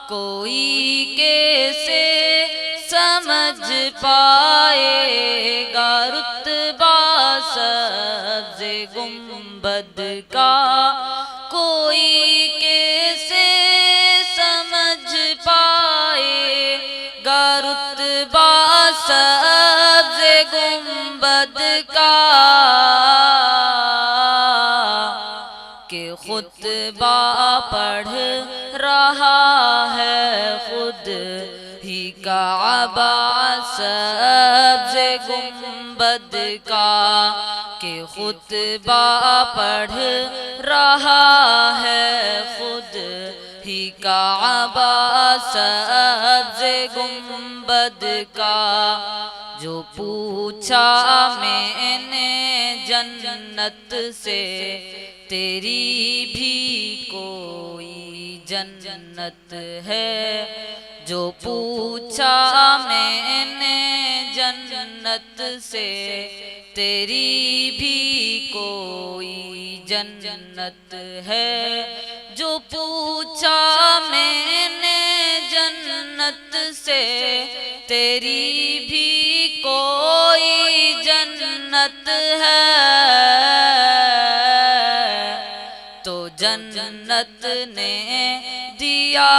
کوئی کیسے سمجھ پائے گا رتبہ سبز گنبد کا، کوئی کیسے سمجھ پائے گا رتبہ سبز گنبد کا، کہ خطبہ پڑھ رہا ہے خود ہی کعبہ سبز گنبد کا، کہ خطبہ پڑھ رہا ہے خود ہی کعبہ سبز گنبد کا۔ جو پوچھا میں نے جنت سے، تیری بھی کوئی جنت ہے، جو پوچھا میں نے جنت سے، تیری بھی کوئی جنت ہے، جو پوچھا میں نے جنت سے، تیری بھی کوئی جنت ہے، تو جنت نے دیا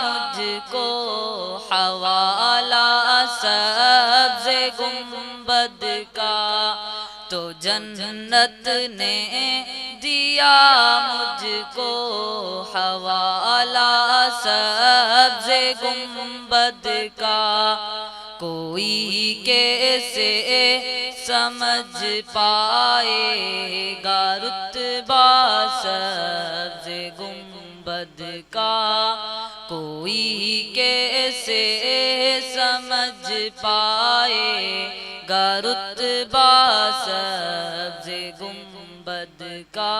مجھ کو حوالہ سبز گنبد کا، تو جنت نے دیا مجھ کو حوالہ سبز گنبد کا، کوئی کیسے سمجھ پائے گا رتبہ سبز گنبد کا، کوئی کیسے سمجھ پائے گا رتبہ سبز گنبد کا۔